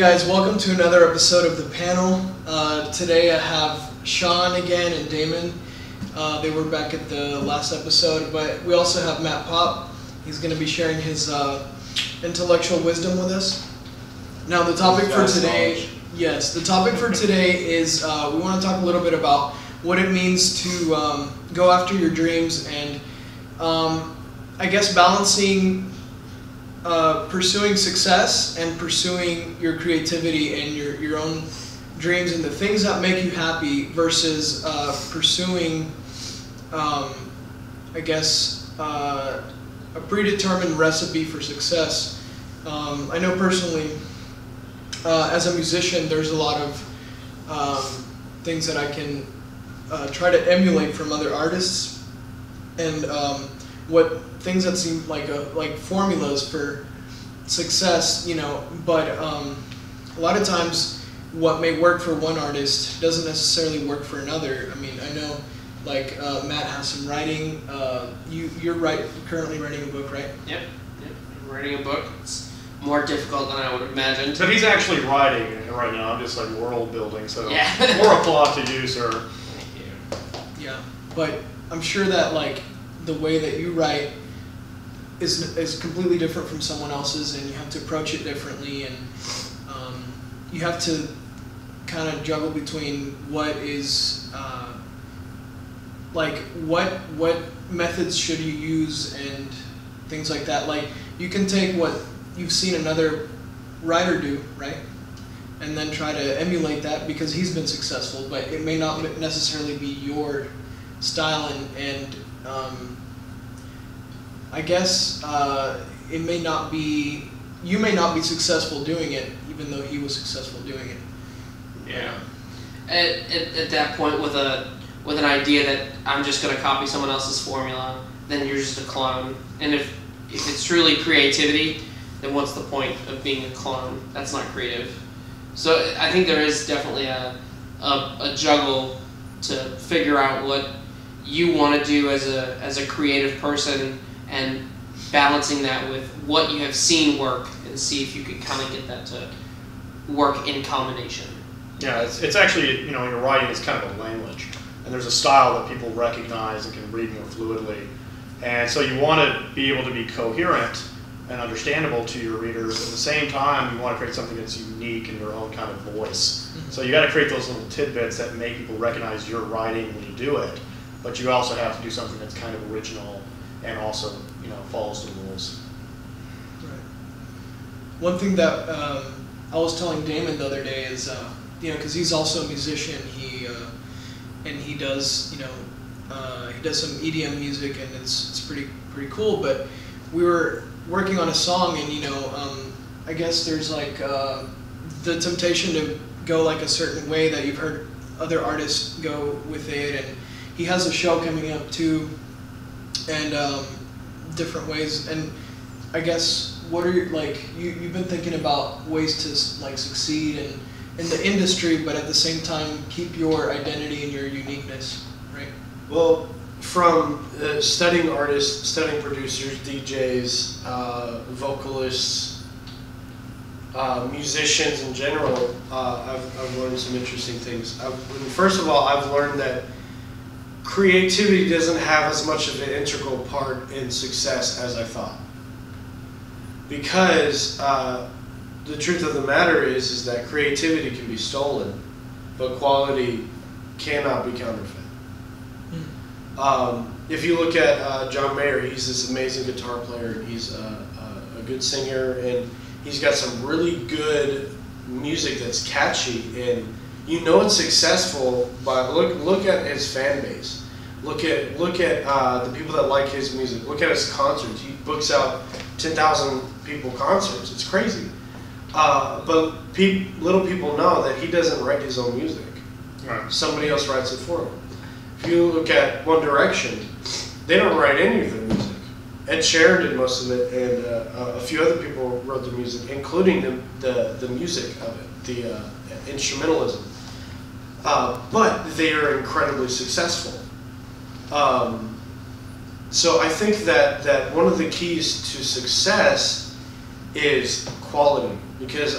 guys, welcome to another episode of The Panel. Today I have Sean again and Damon. They were back at the last episode, but we also have Matt Pop. He's going to be sharing his intellectual wisdom with us. Now the topic for today, the topic for today is we want to talk a little bit about what it means to go after your dreams and I guess balancing pursuing success and pursuing your creativity and your own dreams and the things that make you happy versus pursuing, I guess, a predetermined recipe for success. I know personally, as a musician, there's a lot of things that I can try to emulate from other artists, and what things that seem like formulas for success, you know. But a lot of times, what may work for one artist doesn't necessarily work for another. I mean, I know, like Matt has some writing. You're currently writing a book, right? Yep. I'm writing a book. It's more difficult than I would have imagined. But he's actually writing it right now. I'm just like world building. So yeah. More applause to you, sir. Thank you. Yeah, but I'm sure that like the way that you write is completely different from someone else's, and you have to approach it differently, and you have to kind of juggle between what is like what methods should you use and things like that. Like you can take what you've seen another writer do, right, and then try to emulate that because he's been successful, but it may not necessarily be your style, and I guess it may not be, you may not be successful doing it, even though he was successful doing it. Yeah. At that point, with an idea that I'm just going to copy someone else's formula, then you're just a clone. And if it's truly creativity, then what's the point of being a clone? That's not creative. So I think there is definitely a juggle to figure out what you want to do as a creative person, and balancing that with what you have seen work, and see if you can kind of get that to work in combination. Yeah, it's actually, you know, in your writing, it's kind of a language, and there's a style that people recognize and can read more fluidly, and so you want to be able to be coherent and understandable to your readers. At the same time, you want to create something that's unique in your own kind of voice. So you got to create those little tidbits that make people recognize your writing when you do it, but you also have to do something that's kind of original and also, you know, follows the rules. Right. One thing that I was telling Damon the other day is, you know, because he's also a musician, and he does, you know, he does some EDM music, and it's pretty cool. But we were working on a song, and you know, I guess there's like the temptation to go like a certain way that you've heard other artists go with it, and he has a show coming up too, and different ways. And I guess what are your, like, you've been thinking about ways to like succeed in the industry, but at the same time keep your identity and your uniqueness, right? Well, from studying artists, studying producers, DJs, vocalists, musicians in general, I've learned some interesting things. First of all, I've learned that creativity doesn't have as much of an integral part in success as I thought. Because the truth of the matter is that creativity can be stolen, but quality cannot be counterfeit. If you look at John Mayer, he's this amazing guitar player. He's a good singer, and he's got some really good music that's catchy, and you know it's successful by look at his fan base. Look at the people that like his music. Look at his concerts. He books out 10,000 people concerts. It's crazy. But little people know that he doesn't write his own music. Right. Somebody else writes it for him. If you look at One Direction, they don't write any of their music. Ed Sheeran did most of it, and a few other people wrote the music, including the music of it, the instrumentalism. But they are incredibly successful. So I think that one of the keys to success is quality, because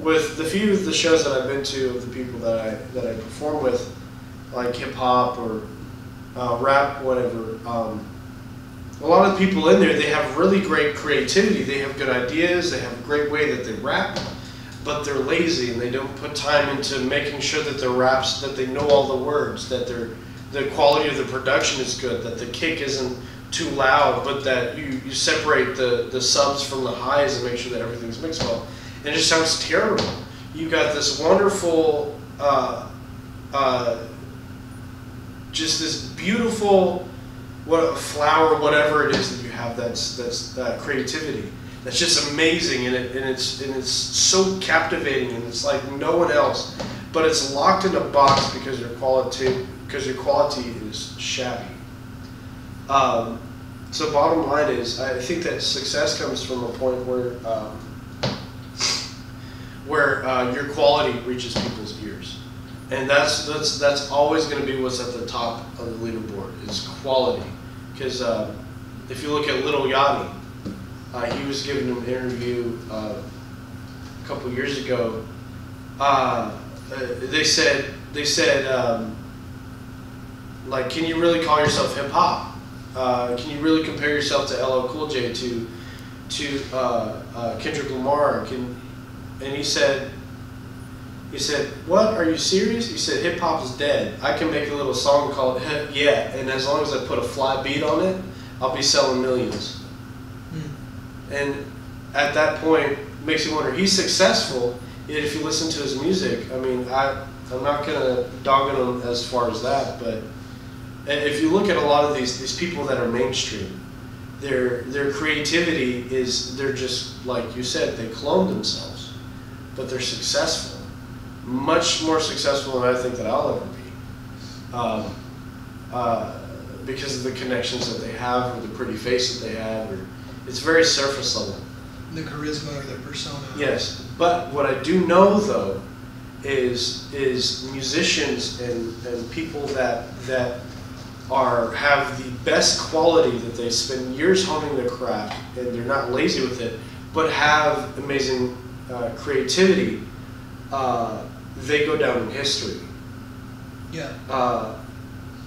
with the few of the shows that I've been to, of the people that I perform with, like hip hop or rap, whatever. A lot of the people in there, they have really great creativity. They have good ideas. They have a great way that they rap, but they're lazy and they don't put time into making sure that their raps, that they know all the words, that the quality of the production is good, that the kick isn't too loud, but that you separate the subs from the highs and make sure that everything's mixed well. And it just sounds terrible. You got this wonderful, just this beautiful, flower, whatever it is that you have, that's creativity. That's just amazing, and it's so captivating, and it's like no one else. But it's locked in a box because your quality is shabby. So bottom line is, I think that success comes from a point where your quality reaches people's ears, and that's always going to be what's at the top of the leaderboard is quality. Because if you look at Little Yachty, he was given an interview a couple years ago. They said like, can you really call yourself hip hop? Can you really compare yourself to LL Cool J, to Kendrick Lamar? And he said, what, are you serious? He said, hip hop is dead. I can make a little song called Hip Yeah, and as long as I put a fly beat on it, I'll be selling millions. And at that point, it makes you wonder, he's successful, yet if you listen to his music, I mean, I'm not going to dog on him as far as that, but if you look at a lot of these people that are mainstream, their creativity is, they're just, like you said, they clone themselves, but they're successful. Much more successful than I think that I'll ever be, because of the connections that they have, or the pretty face that they have, or it's very surface level. The charisma or the persona. Yes, but what I do know though is musicians and people that have the best quality, that they spend years honing their craft and they're not lazy with it, but have amazing creativity. They go down in history. Yeah.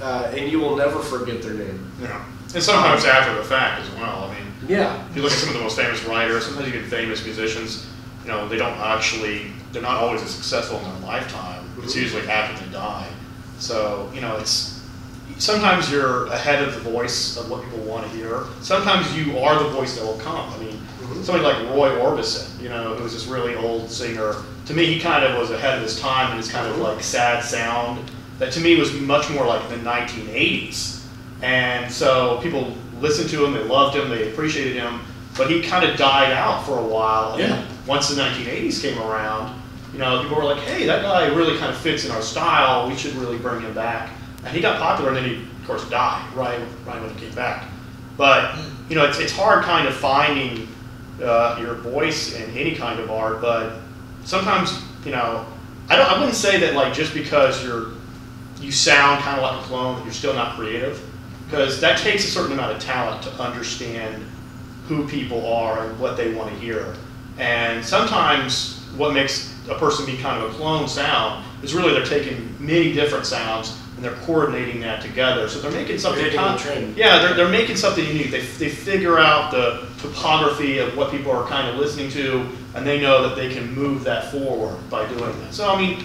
And you will never forget their name. Yeah. And sometimes after the fact as well. I mean, yeah. If you look at some of the most famous writers, sometimes you get famous musicians, you know, they're not always as successful in their lifetime. Mm-hmm. It's usually after they die. So, you know, sometimes you're ahead of the voice of what people want to hear. Sometimes you are the voice that will come. I mean, somebody like Roy Orbison, you know, who's this really old singer. To me, he kind of was ahead of his time in his kind of like sad sound that to me was much more like the 1980s. And so people listened to him, they loved him, they appreciated him, but he kind of died out for a while. And then once the 1980s came around, you know, people were like, hey, that guy really kind of fits in our style, we should really bring him back. And he got popular, and then he, of course, died right when he came back. But, you know, it's hard kind of finding your voice in any kind of art, but sometimes, you know, I wouldn't say that like just because you sound kind of like a clone that you're still not creative, because that takes a certain amount of talent to understand who people are and what they want to hear. And sometimes what makes a person be kind of a clone sound is really they're taking many different sounds and they're coordinating that together. So they're making something they're making something unique. They figure out the topography of what people are kind of listening to, and they know that they can move that forward by doing that. So I mean,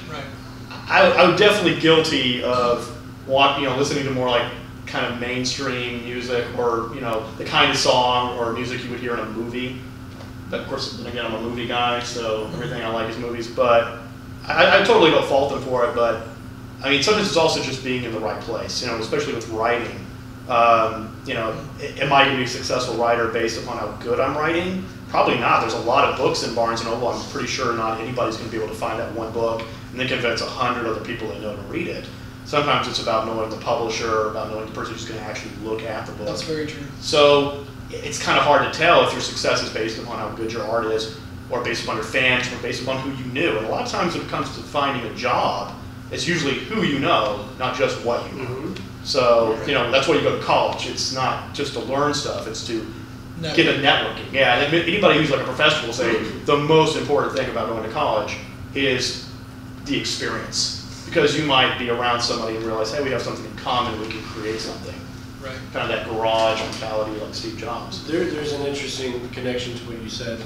I was definitely guilty of listening to more like kind of mainstream music, or you know, the kind of song or music you would hear in a movie. But of course, again, I'm a movie guy, so everything I like is movies. But I totally don't fault them for it. But I mean, sometimes it's also just being in the right place, you know, especially with writing. You know, am I going to be a successful writer based upon how good I'm writing? Probably not. There's a lot of books in Barnes & Noble. I'm pretty sure not anybody's going to be able to find that one book and then convince 100 other people they know to read it. Sometimes it's about knowing the publisher, about knowing the person who's going to actually look at the book. That's very true. So it's kind of hard to tell if your success is based upon how good your art is, or based upon your fans, or based upon who you knew. And a lot of times when it comes to finding a job, it's usually who you know, not just what you know. Mm-hmm. So, you know, that's why you go to college. It's not just to learn stuff, it's to get a networking. Yeah, and anybody who's like a professional will say the most important thing about going to college is the experience. Because you might be around somebody and realize, hey, we have something in common, we can create something. Right. Kind of that garage mentality like Steve Jobs. There's an interesting connection to what you said.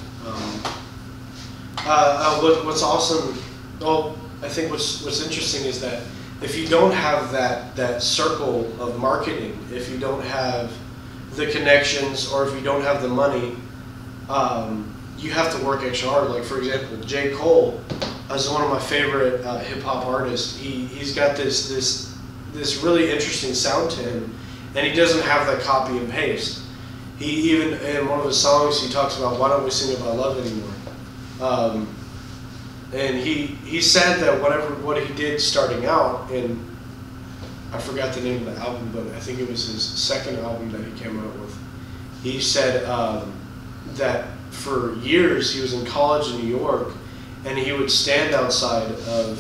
What's awesome, well, I think what's interesting is that if you don't have that circle of marketing, if you don't have the connections, or if you don't have the money, you have to work extra hard. Like, for example, J. Cole is one of my favorite hip hop artists. He's got this really interesting sound to him, and he doesn't have that copy and paste. He even, in one of his songs, he talks about, why don't we sing about love anymore? And he said that what he did starting out, and I forgot the name of the album, but I think it was his second album that he came out with. He said that for years he was in college in New York, and he would stand outside of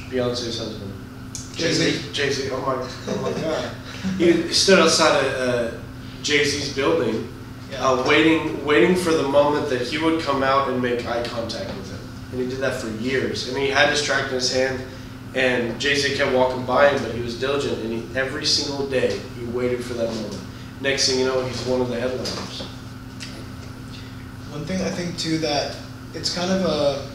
Beyonce's husband, Jay-Z. Jay-Z. Oh my God! He stood outside of Jay-Z's building, waiting for the moment that he would come out and make eye contact with him. And he did that for years. And he had his track in his hand, and Jay-Z kept walking by him, but he was diligent. And every single day he waited for that moment. Next thing you know, he's one of the headliners. One thing I think too, that it's kind of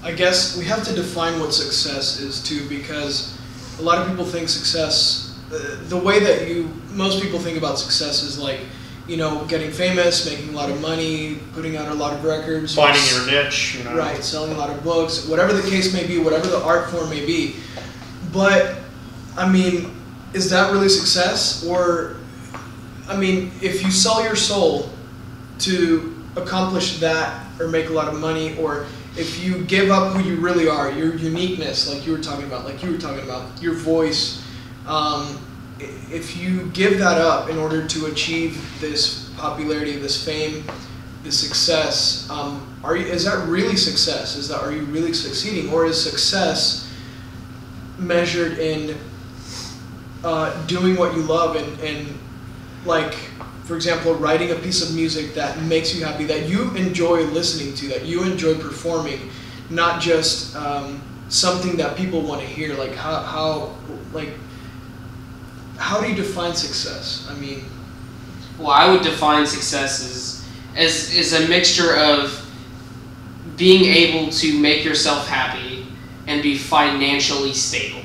I guess we have to define what success is too, because a lot of people think success, the way that most people think about success is like, you know, getting famous, making a lot of money, putting out a lot of records, finding your niche, you know. Right, selling a lot of books, whatever the case may be, whatever the art form may be. But I mean, is that really success? Or, I mean, if you sell your soul to accomplish that or make a lot of money, or if you give up who you really are, your uniqueness, like you were talking about, your voice, if you give that up in order to achieve this popularity, this fame, this success, is that really success? Are you really succeeding? Or is success measured in doing what you love and like, for example, writing a piece of music that makes you happy, that you enjoy listening to, that you enjoy performing, not just something that people want to hear? Like how do you define success? I mean, well, I would define success as a mixture of being able to make yourself happy and be financially stable.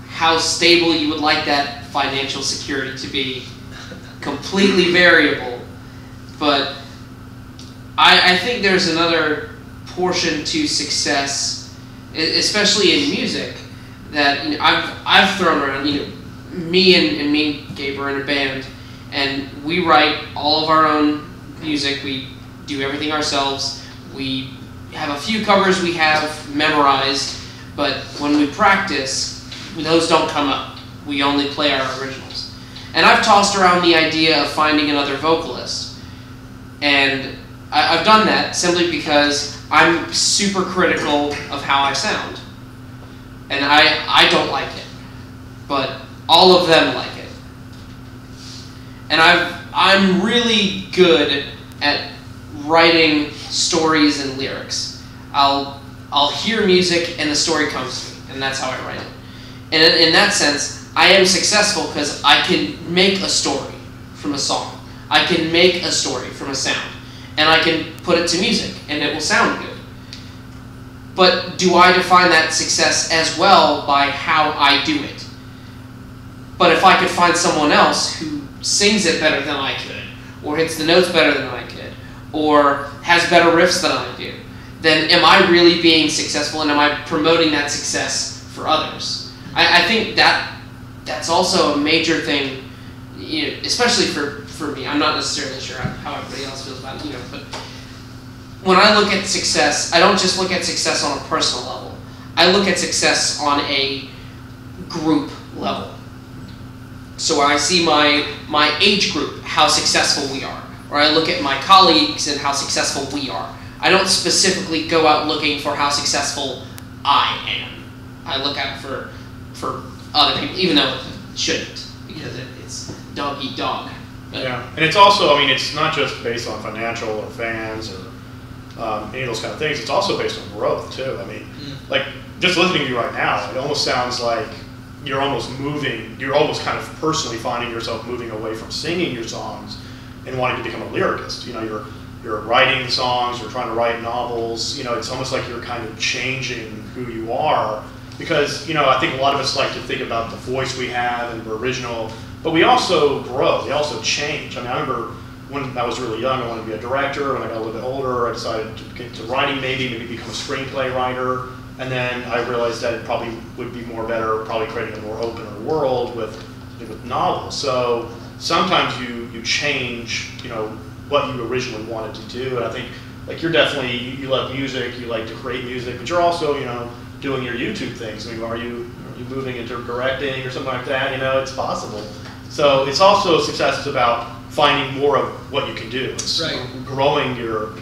How stable you would like that financial security to be, completely variable, but I think there's another portion to success, especially in music, that, you know, I've thrown around. You know, me and Gabriel are in a band, and we write all of our own music. We do everything ourselves. We have a few covers we have memorized, but when we practice, those don't come up. We only play our originals. And I've tossed around the idea of finding another vocalist. And I've done that simply because I'm super critical of how I sound. And I don't like it. But all of them like it. And I'm really good at writing stories and lyrics. I'll hear music and the story comes to me, and that's how I write it. And in that sense, I am successful because I can make a story from a song. I can make a story from a sound. And I can put it to music, and it will sound good. But do I define that success as well by how I do it? But if I could find someone else who sings it better than I could, or hits the notes better than I could, or has better riffs than I do, then am I really being successful, and am I promoting that success for others? I think that's also a major thing, you know, especially for me. I'm not necessarily sure how everybody else feels about it, you know, but when I look at success, I don't just look at success on a personal level. I look at success on a group level. So I see my age group, how successful we are. Or I look at my colleagues and how successful we are. I don't specifically go out looking for how successful I am. I look out for other people, even though it shouldn't, because it's dog eat dog. Yeah, and it's also, I mean, it's not just based on financial or fans or any of those kind of things. It's also based on growth too. I mean, like just listening to you right now, it almost sounds like you're almost moving. You're almost kind of personally finding yourself moving away from singing your songs and wanting to become a lyricist. You know, you're writing the songs. You're trying to write novels. You know, it's almost like you're kind of changing who you are because, you know, I think a lot of us like to think about the voice we have and we're original, but we also grow. We also change. I mean, I remember when I was really young, I wanted to be a director. When I got a little bit older, I decided to get into writing, maybe become a screenplay writer. And then I realized that it probably would be more better, probably creating a more open world with novels. So sometimes you change, you know, what you originally wanted to do. And I think, like, you're definitely, you love music, you like to create music, but you're also, you know, doing your YouTube things. I mean, are you moving into directing or something like that? You know, it's possible. So it's also, success is about finding more of what you can do. It's growing your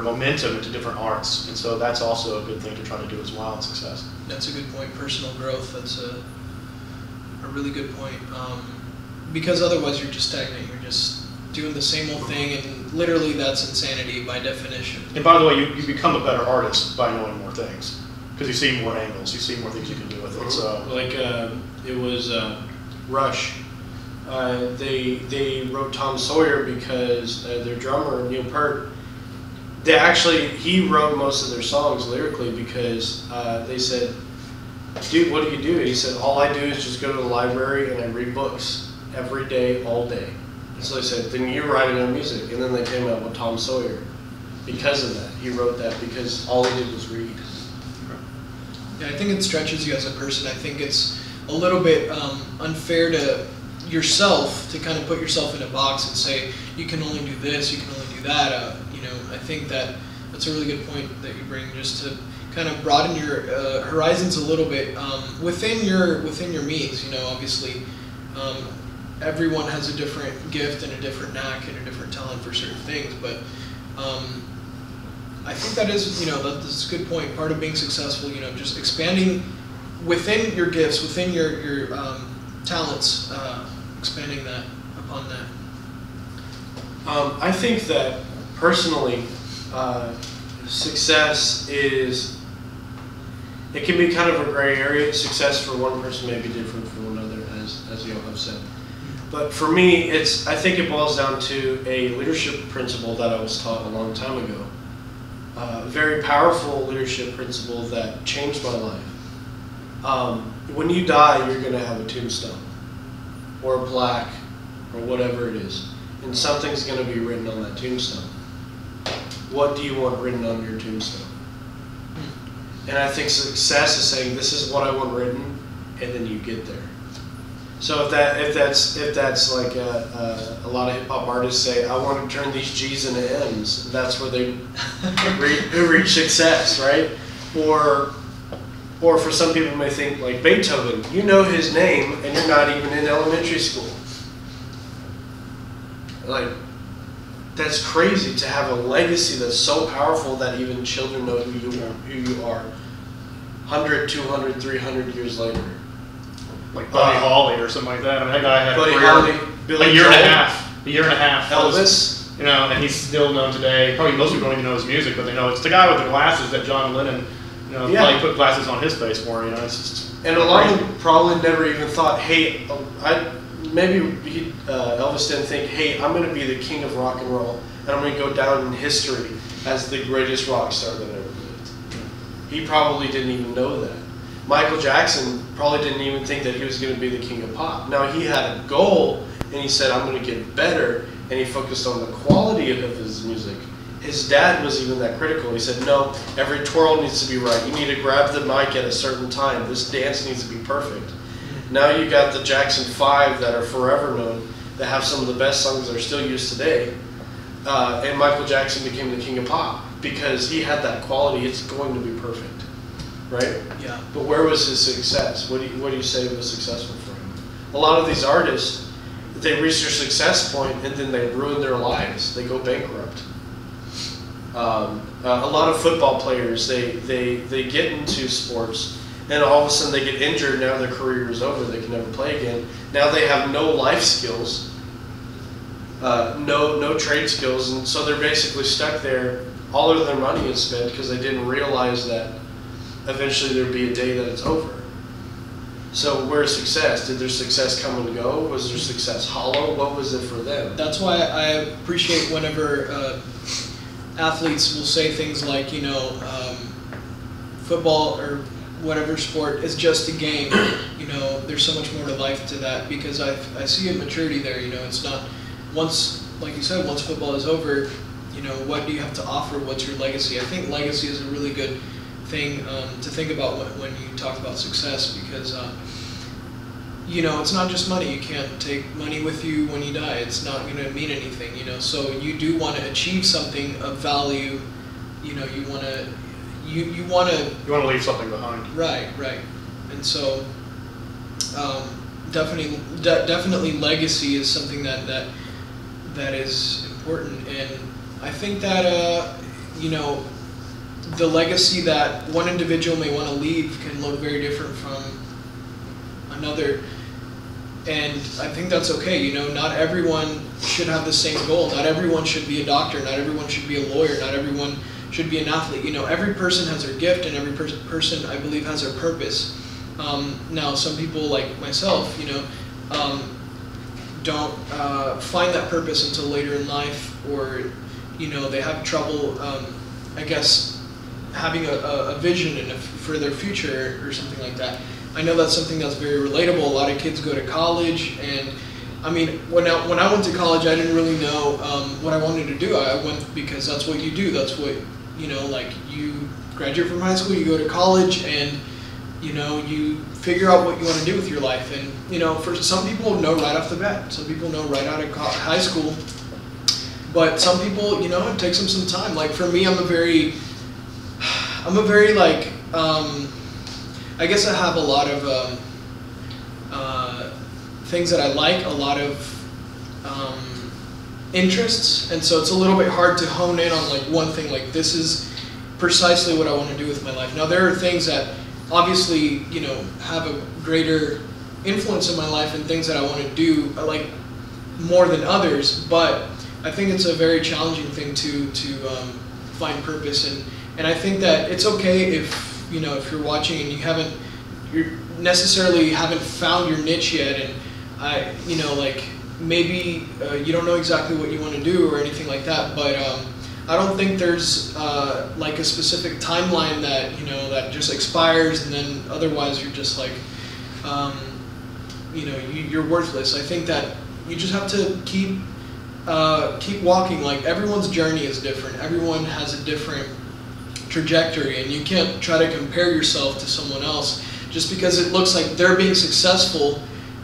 momentum into different arts, and so that's also a good thing to try to do as well in success. That's a good point. Personal growth. That's a really good point. Because otherwise, you're just stagnant. You're just doing the same old thing, and literally, that's insanity by definition. And by the way, you become a better artist by knowing more things because you see more angles. You see more things you can do with it. So, like it was Rush. They wrote Tom Sawyer because their drummer Neil Peart. He wrote most of their songs lyrically because they said, "Dude, what do you do?" And he said, "All I do is just go to the library and I read books every day, all day." And so they said, "Then you're writing on music." And then they came out with Tom Sawyer because of that. He wrote that because all he did was read. Yeah, I think it stretches you as a person. I think it's a little bit unfair to yourself to kind of put yourself in a box and say you can only do this, you can only do that. You know, I think that's a really good point that you bring, just to kind of broaden your horizons a little bit within your means. You know, obviously, everyone has a different gift and a different knack and a different talent for certain things, but I think that is, you know, that's a good point. Part of being successful, you know, just expanding within your gifts, within your talents, expanding that upon that. I think that personally, success it can be kind of a gray area. Success for one person may be different from another, as you all have said. But for me, I think it boils down to a leadership principle that I was taught a long time ago. A very powerful leadership principle that changed my life. When you die, you're going to have a tombstone or a plaque or whatever it is, and something's going to be written on that tombstone. What do you want written on your tombstone? And I think success is saying, this is what I want written, and then you get there. So if that's like a lot of hip hop artists say, I want to turn these G's into M's, that's where they reach success, right? Or for some people may think like Beethoven, you know his name and you're not even in elementary school. Like, that's crazy to have a legacy that's so powerful that even children know who you are 100, 200, 300 years later. Like Buddy Holly or something like that. I mean, that guy had Buddy a career, Holly, Billy a year and a half. Elvis. You know, and he's still known today. Probably most people don't even know his music, but they know it's the guy with the glasses that John Lennon, you know, probably put glasses on his face for. You know, it's just. And a lot of them probably never even thought, hey, Elvis didn't think, hey, I'm going to be the king of rock and roll, and I'm going to go down in history as the greatest rock star that ever lived. He probably didn't even know that. Michael Jackson probably didn't even think that he was going to be the king of pop. Now, he had a goal, and he said, I'm going to get better, and he focused on the quality of his music. His dad was even that critical. He said, no, every twirl needs to be right. You need to grab the mic at a certain time. This dance needs to be perfect. Now you got the Jackson 5 that are forever known, that have some of the best songs that are still used today. And Michael Jackson became the king of pop because he had that quality. It's going to be perfect. Right? Yeah. But where was his success? What do you say was successful for him? A lot of these artists, they reach their success point and then they ruin their lives. They go bankrupt. A lot of football players, they get into sports and all of a sudden they get injured. Now their career is over. They can never play again. Now they have no life skills. no trade skills, and so they're basically stuck there. All of their money is spent because they didn't realize that eventually there'd be a day that it's over. So where's success? Did their success come and go? Was their success hollow? What was it for them? That's why I appreciate whenever athletes will say things like, you know, football or whatever sport is just a game. You know, there's so much more to life to that, because I see a maturity there. You know, it's not once, like you said, once football is over, you know, what do you have to offer? What's your legacy? I think legacy is a really good thing to think about when you talk about success, because you know, it's not just money. You can't take money with you when you die. It's not going to mean anything, you know. So you do want to achieve something of value. You know, you want to you want to leave something behind. Right. And so definitely legacy is something that is important. And I think that you know, the legacy that one individual may want to leave can look very different from another, and I think that's okay. You know, not everyone should have the same goal. Not everyone should be a doctor. Not everyone should be a lawyer. Not everyone should be an athlete. You know, every person has their gift, and every person, I believe, has their purpose. Now, some people like myself, you know, don't find that purpose until later in life, or you know, they have trouble, I guess, having a vision for their future or something like that. I know that's something that's very relatable. A lot of kids go to college, and I mean, when I went to college, I didn't really know what I wanted to do. I went because that's what you do. That's what, you know, like, you graduate from high school, you go to college, and you know, you figure out what you want to do with your life. And you know, for some people, know right off the bat. Some people know right out of high school. But some people, you know, it takes them some time. Like for me, I'm a very like, I guess I have a lot of things that I like, a lot of interests, and so it's a little bit hard to hone in on like one thing, like this is precisely what I want to do with my life. Now there are things that obviously, you know, have a greater influence in my life and things that I want to do like more than others, but I think it's a very challenging thing to find purpose, and I think that it's okay if, you know, if you're watching and you necessarily haven't found your niche yet, and you know, like maybe you don't know exactly what you want to do or anything like that, but I don't think there's like a specific timeline that, you know, that just expires and then otherwise you're just like, you know, you're worthless. I think that you just have to keep walking. Like everyone's journey is different. Everyone has a different trajectory, and you can't try to compare yourself to someone else just because it looks like they're being successful.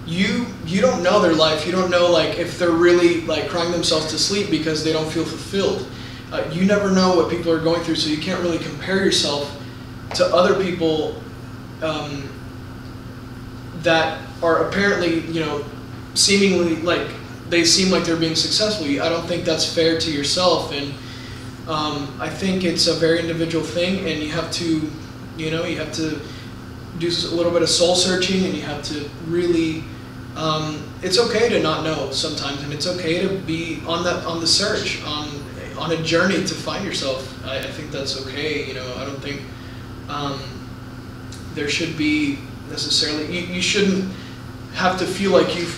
You don't know their life. You don't know, like, if they're really like crying themselves to sleep because they don't feel fulfilled. You never know what people are going through, so you can't really compare yourself to other people that are apparently, you know, seemingly like they seem like they're being successful. I don't think that's fair to yourself, and I think it's a very individual thing, and you have to, you know, you have to do a little bit of soul searching, and you have to really, it's okay to not know sometimes, and it's okay to be on the search, on a journey to find yourself. I think that's okay. You know, I don't think there should be necessarily, you shouldn't have to feel like you've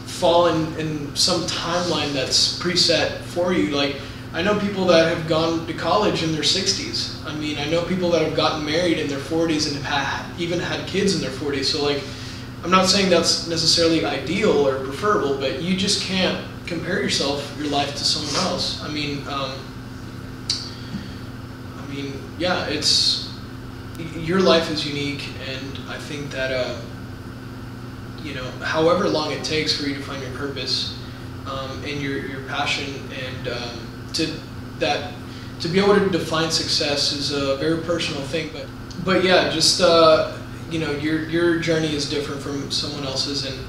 fallen in some timeline that's preset for you. Like, I know people that have gone to college in their 60s. I mean, I know people that have gotten married in their 40s and have even had kids in their 40s. So like, I'm not saying that's necessarily ideal or preferable, but you just can't compare your life to someone else. I mean, yeah, your life is unique, and I think that, you know, however long it takes for you to find your purpose and your passion, and to be able to define success is a very personal thing. But yeah, just you know, your journey is different from someone else's, and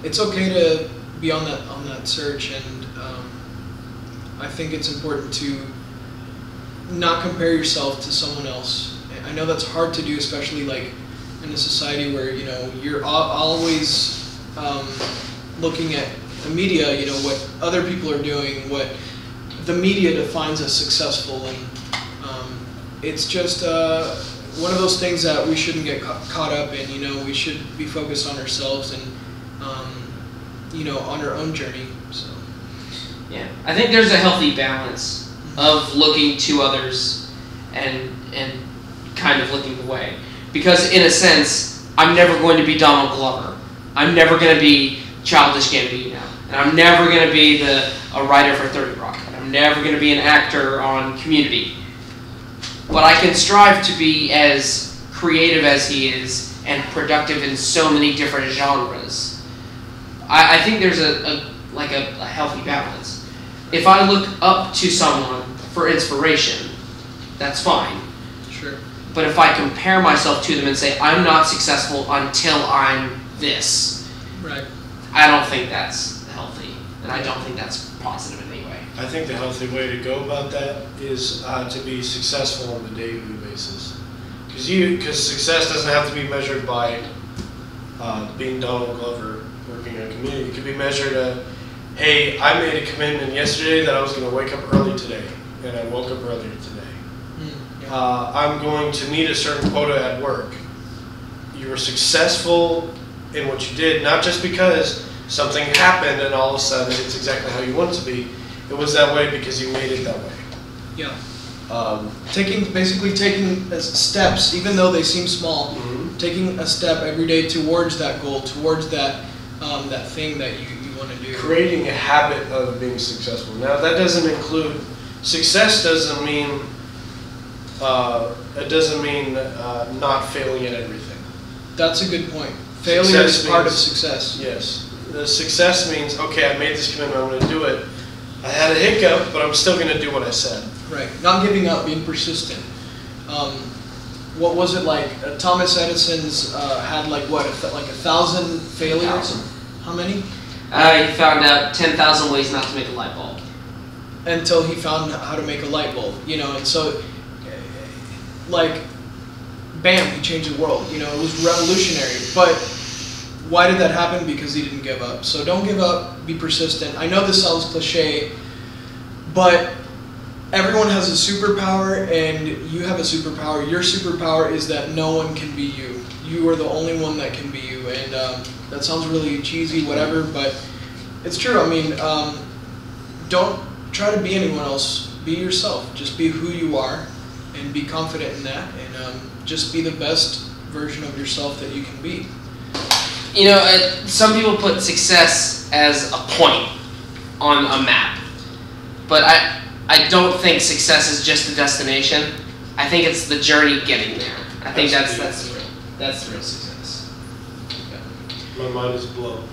it's okay to be on that search, and I think it's important to not compare yourself to someone else. I know that's hard to do, especially like in a society where, you know, you're always looking at the media, you know, what other people are doing, what the media defines as successful, and it's just one of those things that we shouldn't get caught up in. You know, we should be focused on ourselves and you know, on our own journey. So yeah, I think there's a healthy balance of looking to others and kind of looking away, because in a sense, I'm never going to be Donald Glover. I'm never going to be Childish Gambino, and I'm never going to be a writer for 30 Rock. And I'm never going to be an actor on Community. But I can strive to be as creative as he is and productive in so many different genres. I think there's a healthy balance. If I look up to someone for inspiration, that's fine. sure. But if I compare myself to them and say, I'm not successful until I'm this, Right. I don't think that's healthy. And I don't think that's positive in any way. I think the healthy way to go about that is to be successful on a daily basis. Because success doesn't have to be measured by being Donald Glover working on Community. It could be measured at, hey, I made a commitment yesterday that I was going to wake up early today, and I woke up earlier today. I'm going to meet a certain quota at work. You were successful in what you did, not just because something happened and all of a sudden it's exactly how you want it to be. It was that way because you made it that way. Yeah. Basically taking steps, even though they seem small, taking a step every day towards that goal, towards that that thing that you want to do. Creating a habit of being successful. Now that doesn't include, success doesn't mean, it doesn't mean not failing at everything. That's a good point. Failure is part of success. Yes. The success means, okay, I made this commitment, I'm going to do it. I had a hiccup, but I'm still going to do what I said. Right. Not giving up, being persistent. What was it like? Thomas Edison's had like what, like 1,000 failures? 1,000. How many? He found out 10,000 ways not to make a light bulb. Until he found how to make a light bulb, you know, and so, like, bam, he changed the world. You know, it was revolutionary. But why did that happen? Because he didn't give up. So don't give up. Be persistent. I know this sounds cliche, but everyone has a superpower, and you have a superpower. Your superpower is that no one can be you. You are the only one that can be you. And that sounds really cheesy, whatever, but it's true. I mean, don't try to be anyone else. Be yourself. Just be who you are, and be confident in that, and just be the best version of yourself that you can be. You know, some people put success as a point on a map, but I don't think success is just the destination. I think it's the journey getting there. I think that's the real success. Yeah. My mind is blown.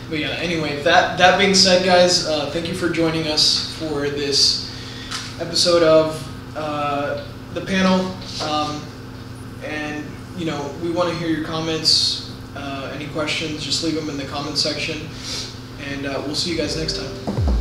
But yeah, anyway, that being said, guys, thank you for joining us for this episode of the panel. And, you know, we want to hear your comments. Any questions, just leave them in the comment section. And we'll see you guys next time.